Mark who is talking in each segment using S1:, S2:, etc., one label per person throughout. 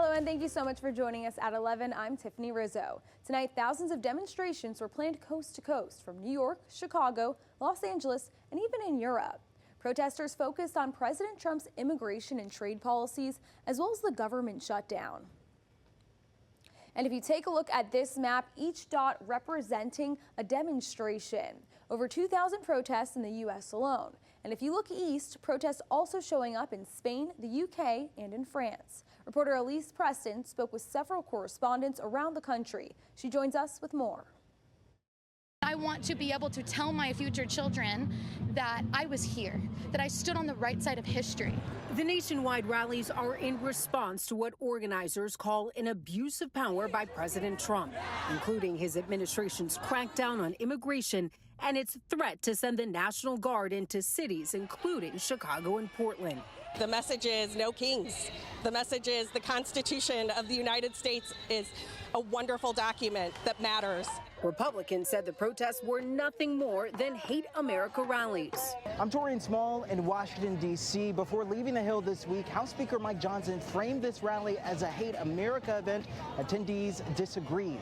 S1: Hello, and thank you so much for joining us at 11. I'm Tiffany Rizzo. Tonight, thousands of demonstrations were planned coast to coast from New York, Chicago, Los Angeles, and even in Europe. Protesters focused on President Trump's immigration and trade policies, as well as the government shutdown. And if you take a look at this map, each dot representing a demonstration. Over 2,000 protests in the U.S. alone. And if you look east, protests also showing up in Spain, the UK, and in France. Reporter Elise Preston spoke with several correspondents around the country. She joins us with more.
S2: I want to be able to tell my future children that I was here, that I stood on the right side of history.
S3: The nationwide rallies are in response to what organizers call an abuse of power by President Trump, including his administration's crackdown on immigration and its threat to send the National Guard into cities, including Chicago and Portland.
S4: The message is no kings. The message is the Constitution of the United States is a wonderful document that matters.
S3: Republicans said the protests were nothing more than Hate America rallies.
S5: I'm Torian Small in Washington, D.C. Before leaving the Hill this week, House Speaker Mike Johnson framed this rally as a Hate America event. Attendees disagreed.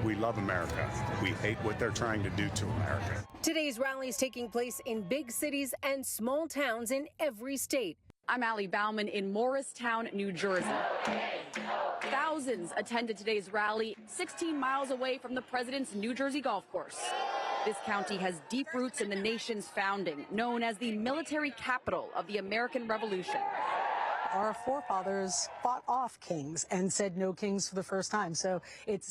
S6: We love America. We hate what they're trying to do to America.
S3: Today's rally is taking place in big cities and small towns in every state.
S7: I'm Allie Bauman in Morristown, New Jersey. Thousands attended today's rally 16 miles away from the president's New Jersey golf course. This county has deep roots in the nation's founding, known as the military capital of the American Revolution.
S8: Our forefathers fought off kings and said no kings for the first time. So it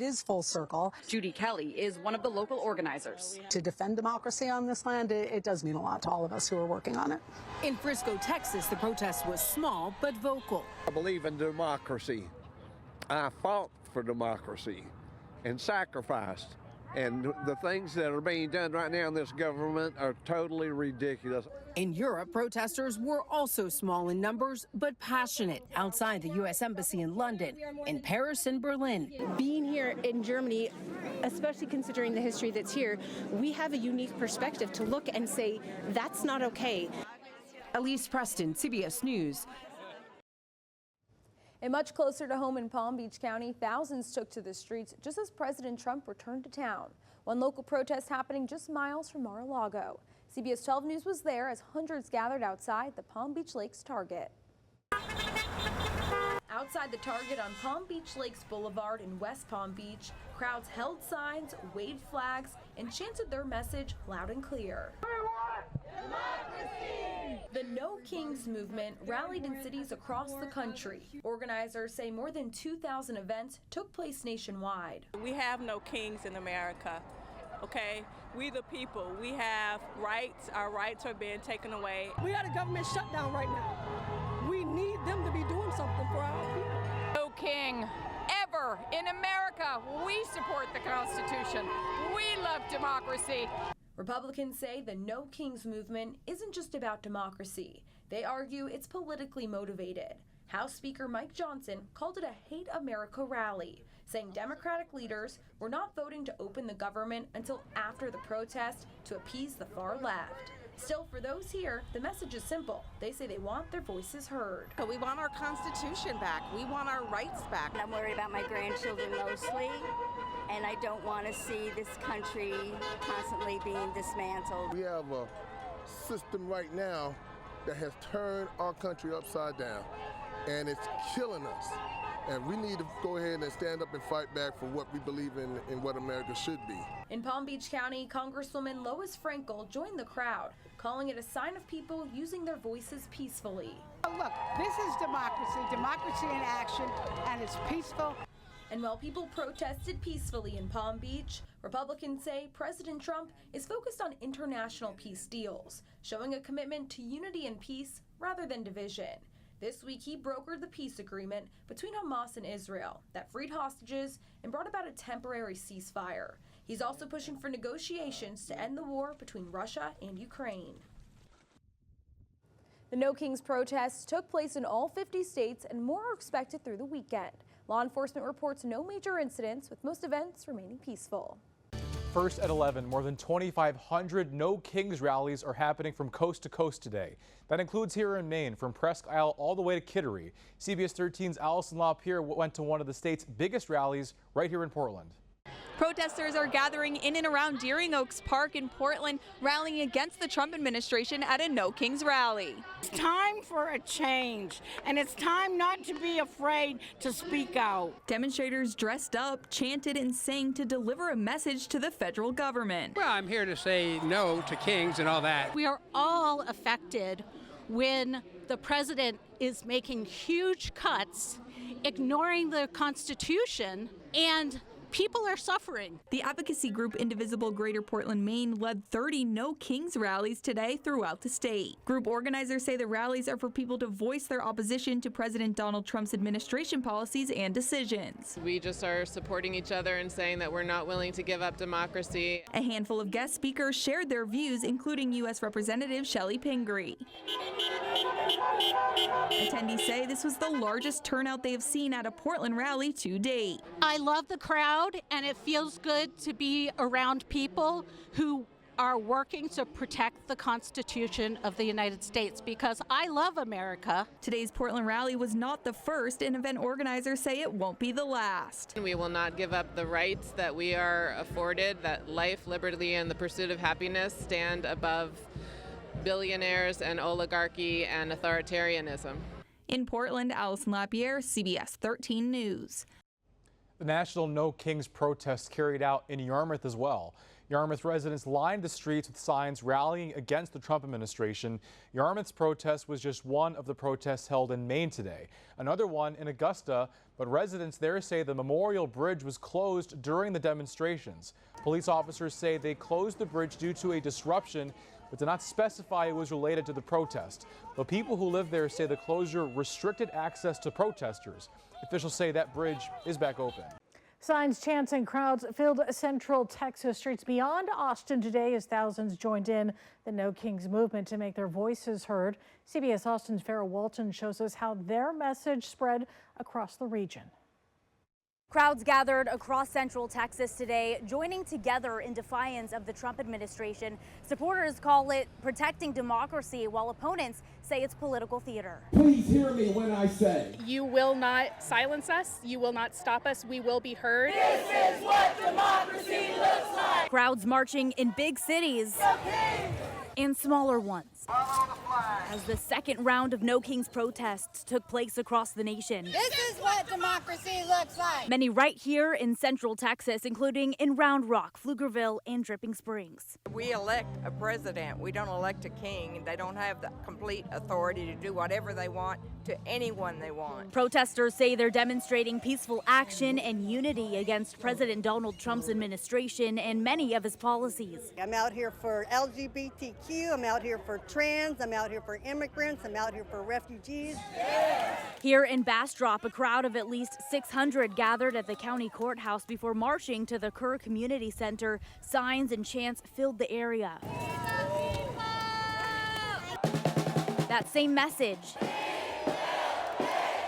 S8: is full circle.
S7: Judy Kelly is one of the local organizers.
S8: To defend democracy on this land, it does mean a lot to all of us who are working on it.
S3: In Frisco, Texas, the protest was small but vocal.
S9: I believe in democracy. I fought for democracy and sacrificed. And the things that are being done right now in this government are totally ridiculous.
S3: In Europe, protesters were also small in numbers, but passionate outside the U.S. Embassy in London, in Paris and Berlin.
S10: Being here in Germany, especially considering the history that's here, we have a unique perspective to look and say, that's not okay.
S3: Elise Preston, CBS News.
S1: And much closer to home in Palm Beach County, thousands took to the streets just as President Trump returned to town. One local protest happening just miles from Mar-a-Lago. CBS 12 News was there as hundreds gathered outside the Palm Beach Lakes Target. Outside the Target on Palm Beach Lakes Boulevard in West Palm Beach, crowds held signs, waved flags, and chanted their message loud and clear. We want democracy! The No Kings movement rallied in cities across the country. Organizers say more than 2,000 events took place nationwide.
S11: We have no kings in America, okay? We the people, we have rights. Our rights are being taken away.
S12: We got a government shutdown right now. We need them to be doing something for our people.
S13: No king ever in America. We support the Constitution. We love democracy.
S1: Republicans say the No Kings movement isn't just about democracy. They argue it's politically motivated. House Speaker Mike Johnson called it a Hate America rally, saying Democratic leaders were not voting to open the government until after the protest to appease the far left. Still, for those here, the message is simple. They say they want their voices heard.
S4: We want our Constitution back. We want our rights back.
S14: I'm worried about my grandchildren mostly, and I don't want to see this country constantly being dismantled.
S15: We have a system right now that has turned our country upside down, and it's killing us. And we need to go ahead and stand up and fight back for what we believe in and what America should be.
S1: In Palm Beach County, Congresswoman Lois Frankel joined the crowd, calling it a sign of people using their voices peacefully.
S12: Look, this is democracy in action, and it's peaceful.
S1: And while people protested peacefully in Palm Beach, Republicans say President Trump is focused on international peace deals, showing a commitment to unity and peace rather than division. This week, he brokered the peace agreement between Hamas and Israel that freed hostages and brought about a temporary ceasefire. He's also pushing for negotiations to end the war between Russia and Ukraine. The No Kings protests took place in all 50 states, and more are expected through the weekend. Law enforcement reports no major incidents, with most events remaining peaceful.
S16: First at 11, more than 2,500 No Kings rallies are happening from coast to coast today. That includes here in Maine, from Presque Isle all the way to Kittery. CBS 13's Allison LaPierre went to one of the state's biggest rallies right here in Portland.
S17: Protesters are gathering in and around Deering Oaks Park in Portland, rallying against the Trump administration at a No Kings rally.
S18: It's time for a change, and it's time not to be afraid to speak out.
S17: Demonstrators dressed up, chanted, and sang to deliver a message to the federal government.
S19: Well, I'm here to say no to kings and all that.
S20: We are all affected when the president is making huge cuts, ignoring the Constitution, and people are suffering.
S17: The advocacy group Indivisible Greater Portland, Maine led 30 No Kings rallies today throughout the state. Group organizers say the rallies are for people to voice their opposition to President Donald Trump's administration policies and decisions.
S21: We just are supporting each other and saying that we're not willing to give up democracy.
S17: A handful of guest speakers shared their views, including U.S. Representative Shelley Pingree. Attendees say this was the largest turnout they have seen at a Portland rally to date.
S20: I love the crowd, and it feels good to be around people who are working to protect the Constitution of the United States, because I love America.
S17: Today's Portland rally was not the first, and event organizers say it won't be the last.
S21: We will not give up the rights that we are afforded, that life, liberty, and the pursuit of happiness stand above billionaires and oligarchy and authoritarianism.
S17: In Portland, Allison LaPierre, CBS 13 News.
S16: The National No Kings protest carried out in Yarmouth as well. Yarmouth residents lined the streets with signs rallying against the Trump administration. Yarmouth's protest was just one of the protests held in Maine today. Another one in Augusta, but residents there say the Memorial Bridge was closed during the demonstrations. Police officers say they closed the bridge due to a disruption, but did not specify it was related to the protest. But people who live there say the closure restricted access to protesters. Officials say that bridge is back open.
S22: Signs, chants, and crowds filled Central Texas streets beyond Austin today as thousands joined in the No Kings movement to make their voices heard. CBS Austin's Farrah Walton shows us how their message spread across the region.
S23: Crowds gathered across Central Texas today, joining together in defiance of the Trump administration. Supporters call it protecting democracy, while opponents say it's political theater.
S24: Please hear me when I say,
S25: you will not silence us. You will not stop us. We will be heard.
S23: This is what democracy looks like. Crowds marching in big cities and smaller ones as the second round of No Kings protests took place across the nation.
S26: This is what democracy looks like.
S23: Many right here in Central Texas, including in Round Rock, Pflugerville, and Dripping Springs.
S27: We elect a president. We don't elect a king. They don't have the complete authority to do whatever they want to anyone they want.
S23: Protesters say they're demonstrating peaceful action and unity against President Donald Trump's administration and many of his policies.
S26: I'm out here for LGBTQ. I'm out here for trans. I'm out here for immigrants. I'm out here for refugees.
S23: Yes. Here in Bastrop, a crowd of at least 600 gathered at the county courthouse before marching to the Kerr Community Center. Signs and chants filled the area. That same message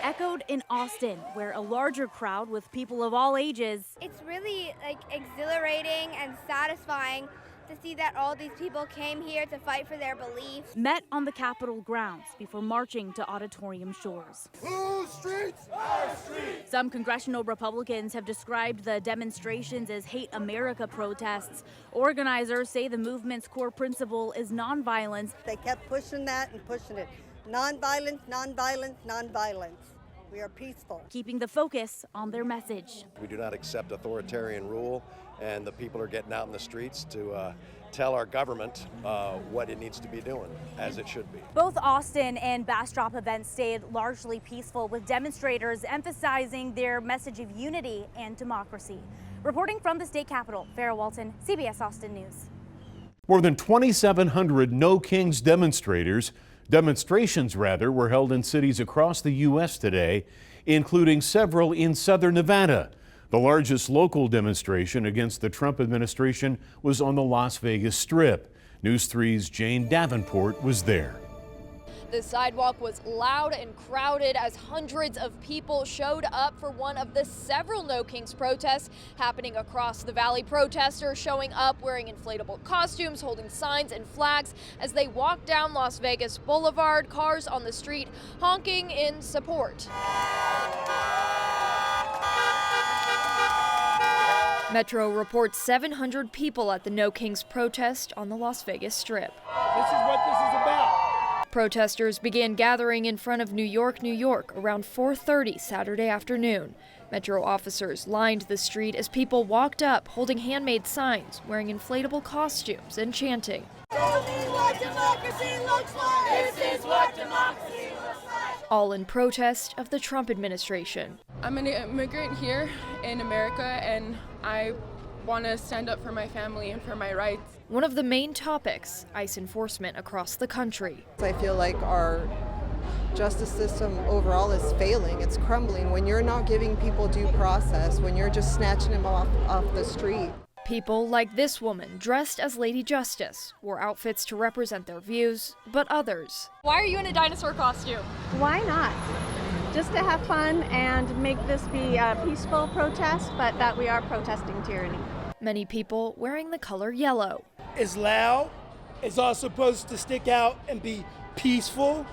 S23: echoed in Austin, where a larger crowd with people of all ages.
S28: It's really exhilarating and satisfying to see that all these people came here to fight for their beliefs.
S23: Met on the Capitol grounds before marching to Auditorium Shores.
S26: Whose streets? Our streets.
S23: Some congressional Republicans have described the demonstrations as Hate America protests. Organizers say the movement's core principle is nonviolence.
S26: They kept pushing that and pushing it. Nonviolence, nonviolence, nonviolence. We are peaceful.
S23: Keeping the focus on their message.
S29: We do not accept authoritarian rule, and the people are getting out in the streets to tell our government what it needs to be doing, as it should be.
S23: Both Austin and Bastrop events stayed largely peaceful, with demonstrators emphasizing their message of unity and democracy. Reporting from the state capitol, Farrah Walton, CBS Austin News.
S30: More than 2,700 No Kings demonstrations were held in cities across the U.S. today, including several in southern Nevada. The largest local demonstration against the Trump administration was on the Las Vegas Strip. News 3's Jane Davenport was there.
S2: The sidewalk was loud and crowded as hundreds of people showed up for one of the several No Kings protests happening across the valley. Protesters showing up wearing inflatable costumes, holding signs and flags as they walked down Las Vegas Boulevard, cars on the street honking in support. Metro reports 700 people at the No Kings protest on the Las Vegas Strip.
S3: This is what this is about.
S2: Protesters began gathering in front of New York around 4:30 Saturday afternoon. Metro officers lined the street as people walked up holding handmade signs, wearing inflatable costumes and chanting.
S5: This is what democracy looks like. This is what democracy looks like.
S2: All in protest of the Trump administration.
S6: I'm an immigrant here in America, and I want to stand up for my family and for my rights.
S2: One of the main topics, ICE enforcement across the country.
S7: I feel like our justice system overall is failing. It's crumbling when you're not giving people due process, when you're just snatching them off the street.
S2: People like this woman, dressed as Lady Justice, wore outfits to represent their views, but others. Why are you in a dinosaur costume?
S8: Why not? Just to have fun and make this be a peaceful protest, but that we are protesting tyranny.
S2: Many people wearing the color yellow.
S3: It's loud, it's all supposed to stick out and be peaceful,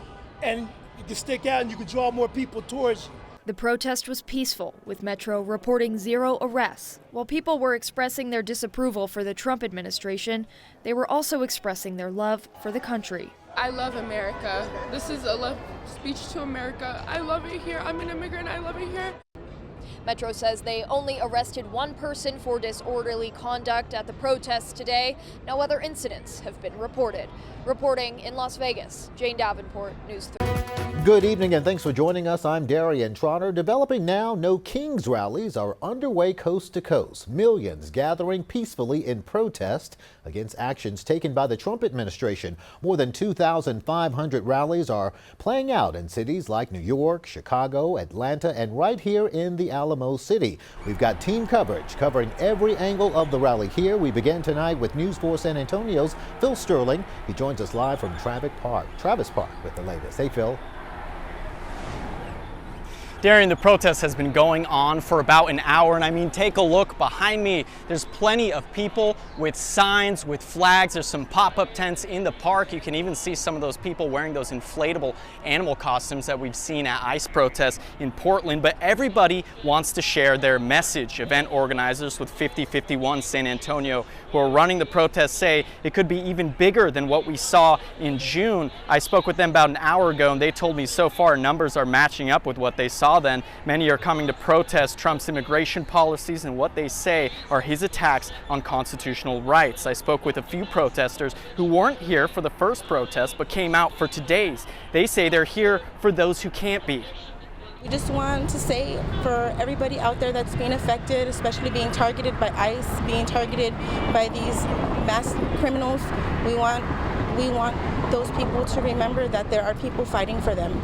S3: and you can stick out and you can draw more people towards you.
S2: The protest was peaceful, with Metro reporting 0 arrests. While people were expressing their disapproval for the Trump administration, they were also expressing their love for the country.
S6: I love America. This is a love speech to America. I love it here. I'm an immigrant. I love it here.
S2: Metro says they only arrested one person for disorderly conduct at the protests today. No other incidents have been reported. Reporting in Las Vegas, Jane Davenport, News 3.
S9: Good evening and thanks for joining us. I'm Darian Trotter. Developing now, No Kings rallies are underway coast to coast. Millions gathering peacefully in protest against actions taken by the Trump administration. More than 2,500 rallies are playing out in cities like New York, Chicago, Atlanta, and right here in the Alamo City. We've got team coverage covering every angle of the rally here. We begin tonight with News 4 San Antonio's Phil Sterling. He joins us live from Travis Park with the latest. Hey, Phil.
S10: Darian, the protest has been going on for about an hour, and I mean, take a look behind me. There's plenty of people with signs, with flags. There's some pop-up tents in the park. You can even see some of those people wearing those inflatable animal costumes that we've seen at ICE protests in Portland. But everybody wants to share their message. Event organizers with 5051 San Antonio, who are running the protest, say it could be even bigger than what we saw in June. I spoke with them about an hour ago, and they told me so far numbers are matching up with what they saw then. Many are coming to protest Trump's immigration policies and what they say are his attacks on constitutional rights. I spoke with a few protesters who weren't here for the first protest but came out for today's. They say they're here for those who can't be.
S11: We just want to say for everybody out there that's being affected, especially being targeted by ICE, being targeted by these mass criminals, we want those people to remember that there are people fighting for them.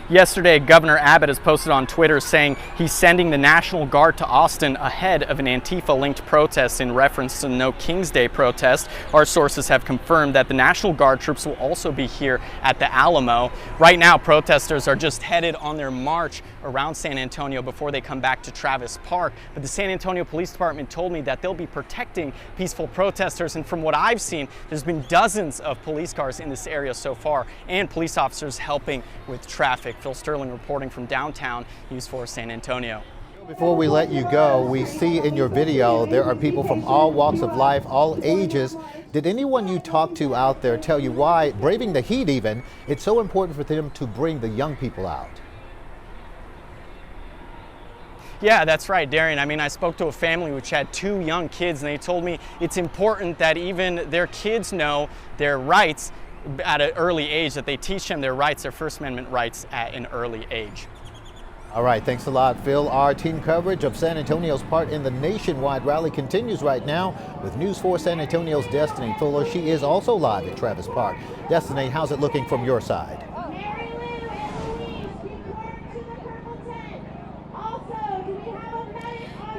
S10: Yesterday, Governor Abbott has posted on Twitter saying he's sending the National Guard to Austin ahead of an Antifa-linked protest in reference to the No Kings Day protest. Our sources have confirmed that the National Guard troops will also be here at the Alamo. Right now, protesters are just headed on their march around San Antonio before they come back to Travis Park. But the San Antonio Police Department told me that they'll be protecting peaceful protesters. And from what I've seen, there's been dozens of police cars in this area so far and police officers helping with traffic. Phil Sterling reporting from downtown News 4 San Antonio.
S9: Before we let you go, we see in your video there are people from all walks of life, all ages. Did anyone you talked to out there tell you why, braving the heat even, it's so important for them to bring the young people out?
S10: Yeah, that's right, Darian. I mean, I spoke to a family which had 2 young kids, and they told me it's important that even their kids know their rights at an early age, that they teach them their rights, their First Amendment rights at an early age.
S9: All right, thanks a lot, Phil. Our team coverage of San Antonio's part in the nationwide rally continues right now with News 4 San Antonio's Destiny Fuller. She is also live at Travis Park. Destiny, how's it looking from your side?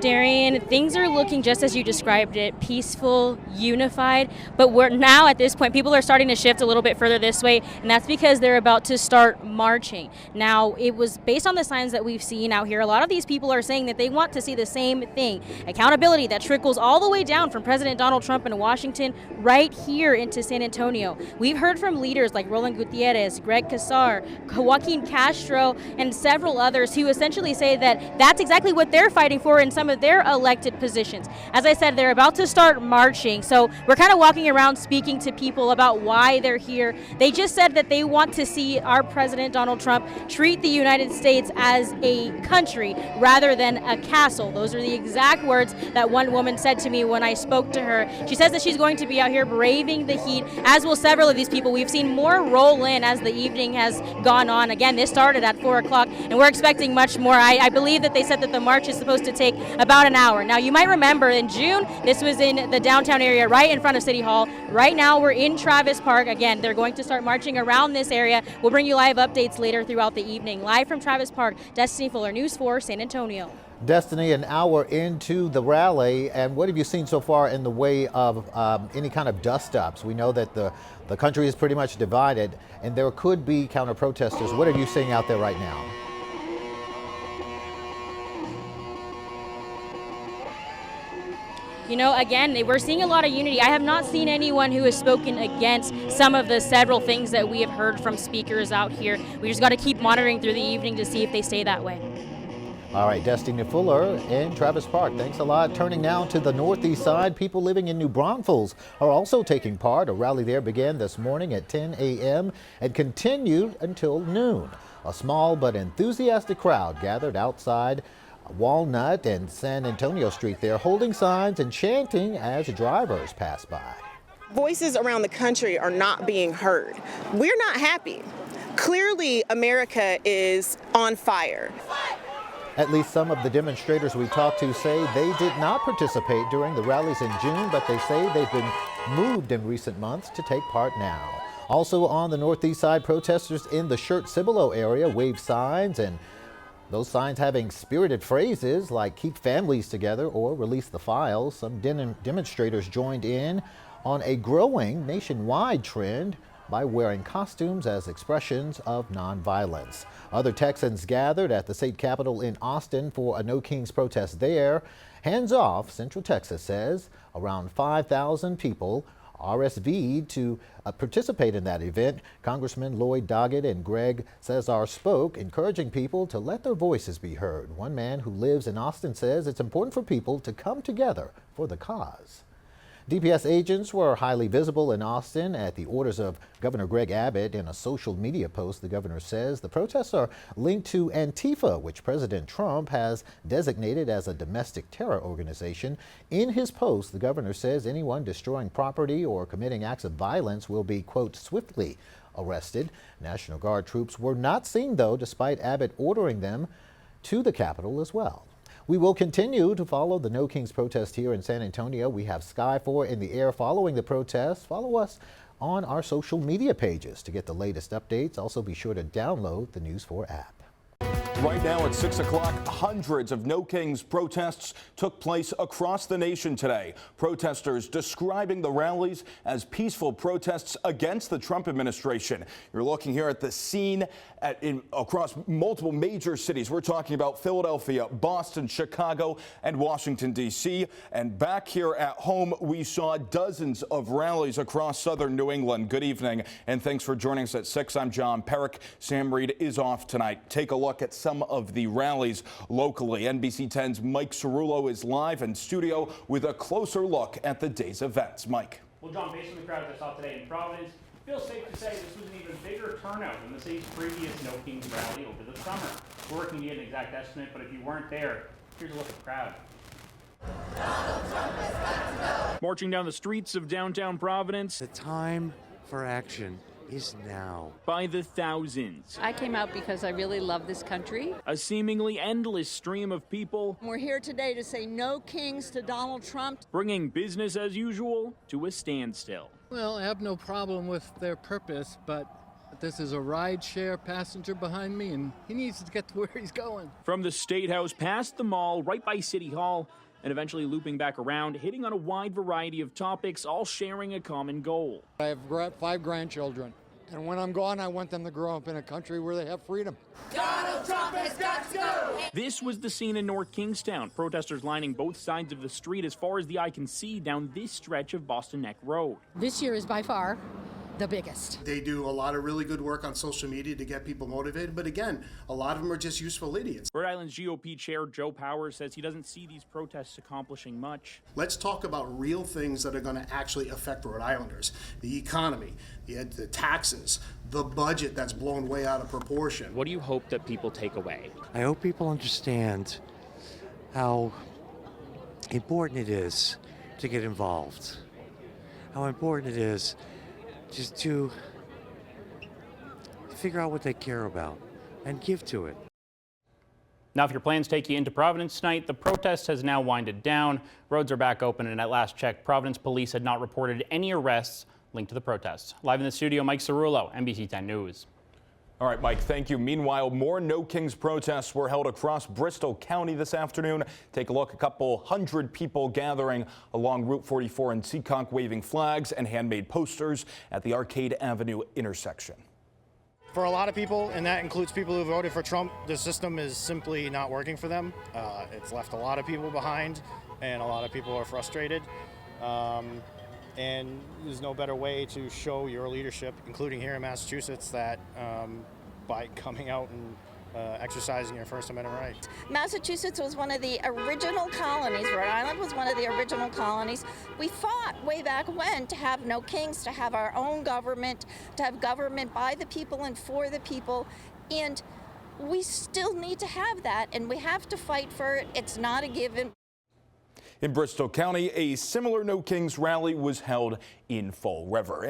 S1: Darian, things are looking just as you described it, peaceful, unified, but we're now at this point, people are starting to shift a little bit further this way, and that's because they're about to start marching. Now, it was based on the signs that we've seen out here, a lot of these people are saying that they want to see the same thing, accountability that trickles all the way down from President Donald Trump in Washington right here into San Antonio. We've heard from leaders like Roland Gutierrez, Greg Casar, Joaquin Castro, and several others who essentially say that that's exactly what they're fighting for in some of their elected positions. As I said, they're about to start marching, so we're kind of walking around speaking to people about why they're here. They just said that they want to see our President Donald Trump treat the United States as a country rather than a castle. Those are the exact words that one woman said to me when I spoke to her. She says that she's going to be out here braving the heat, as will several of these people. We've seen more roll in as the evening has gone on. Again, this started at 4 o'clock, and we're expecting much more. I believe that they said that the march is supposed to take about an hour. Now, you might remember in June, this was in the downtown area right in front of City Hall. Right now, we're in Travis Park. Again, they're going to start marching around this area. We'll bring you live updates later throughout the evening. Live from Travis Park, Destiny Fuller, News 4, San Antonio.
S9: Destiny, an hour into the rally, and what have you seen so far in the way of any kind of dust-ups? We know that the country is pretty much divided, and there could be counter-protesters. What are you seeing out there right now?
S1: You know, again, we're seeing a lot of unity. I have not seen anyone who has spoken against some of the several things that we have heard from speakers out here. We just got to keep monitoring through the evening to see if they stay that way.
S9: All right, Destiny Fuller in Travis Park. Thanks a lot. Turning now to the northeast side, people living in New Braunfels are also taking part. A rally there began this morning at 10 a.m. and continued until noon. A small but enthusiastic crowd gathered outside Walnut and San Antonio Street there, holding signs and chanting as drivers pass by.
S4: Voices around the country are not being heard. We're not happy. Clearly, America is on fire.
S9: At least some of the demonstrators we talked to say they did not participate during the rallies in June, but they say they've been moved in recent months to take part now. Also on the northeast side, protesters in the Shirt-Cibolo area waved signs, and those signs having spirited phrases like keep families together or release the files. Some demonstrators joined in on a growing nationwide trend by wearing costumes as expressions of nonviolence. Other Texans gathered at the state capitol in Austin for a No Kings protest there. Hands Off Central Texas says around 5,000 people RSV'd to participate in that event. Congressman Lloyd Doggett and Greg Cesar spoke, encouraging people to let their voices be heard. One man who lives in Austin says it's important for people to come together for the cause. DPS agents were highly visible in Austin at the orders of Governor Greg Abbott. In a social media post, the governor says the protests are linked to Antifa, which President Trump has designated as a domestic terror organization. In his post, the governor says anyone destroying property or committing acts of violence will be, quote, swiftly arrested. National Guard troops were not seen, though, despite Abbott ordering them to the Capitol as well. We will continue to follow the No Kings protest here in San Antonio. We have Sky 4 in the air following the protest. Follow us on our social media pages to get the latest updates. Also, be sure to download the News 4 app.
S12: Right now at 6 o'clock, hundreds of No Kings protests took place across the nation today. Protesters describing the rallies as peaceful protests against the Trump administration. You're looking here at the scene across multiple major cities. We're talking about Philadelphia, Boston, Chicago, and Washington, D.C. And back here at home, we saw dozens of rallies across southern New England. Good evening, and thanks for joining us at 6. I'm John Perrick. Sam Reed is off tonight. Take a look at some of the rallies locally. NBC 10's Mike Cerullo is live in studio with a closer look at the day's events. Mike.
S13: Well, John, based on the crowds I saw today in Providence, it feels safe to say this was an even bigger turnout than the city's previous No Kings rally over the summer. We're working to get an exact estimate, but if you weren't there, here's a look at the crowd. Marching down the streets of downtown Providence.
S14: The time for action is now.
S13: By the thousands.
S15: I came out because I really love this country.
S13: A seemingly endless stream of people.
S18: We're here today to say no kings to Donald Trump.
S13: Bringing business as usual to a standstill.
S19: Well, I have no problem with their purpose, but
S16: This is a ride-share passenger behind me, and he needs to get to where he's going.
S17: From the State House, past the mall, right by City Hall, and eventually looping back around, hitting on a wide variety of topics, all sharing a common goal.
S16: I have 5 grandchildren, and when I'm gone, I want them to grow up in a country where they have freedom.
S5: Donald Trump has got to go!
S17: This was the scene in North Kingstown. Protesters lining both sides of the street as far as the eye can see down this stretch of Boston Neck Road.
S19: This year is by far the biggest.
S20: They do a lot of really good work on social media to get people motivated, but again, a lot of them are just useful idiots.
S17: Rhode Island's GOP chair Joe Powers says he doesn't see these protests accomplishing much.
S20: Let's talk about real things that are going to actually affect Rhode Islanders. The economy, the taxes, the budget that's blown way out of proportion.
S17: What do you hope that people take away?
S14: I hope people understand how important it is to get involved, how important it is just to figure out what they care about and give to it.
S13: Now, if your plans take you into Providence tonight, the protest has now winded down. Roads are back open, and at last check, Providence police had not reported any arrests linked to the protests. Live in the studio, Mike Cerullo, NBC 10 News.
S12: All right, Mike, thank you. Meanwhile, more No Kings protests were held across Bristol County this afternoon. Take a look, a couple hundred people gathering along Route 44 in Seekonk, waving flags and handmade posters at the Arcade Avenue intersection.
S16: For a lot of people, and that includes people who voted for Trump, the system is simply not working for them. It's left a lot of people behind, and a lot of people are frustrated. And there's no better way to show your leadership, including here in Massachusetts, that by coming out and exercising your First Amendment rights.
S17: Massachusetts was one of the original colonies. Rhode Island was one of the original colonies. We fought way back when to have no kings, to have our own government, to have government by the people and for the people. And we still need to have that, and we have to fight for it. It's not a given.
S12: In Bristol County, a similar No Kings rally was held in Fall River.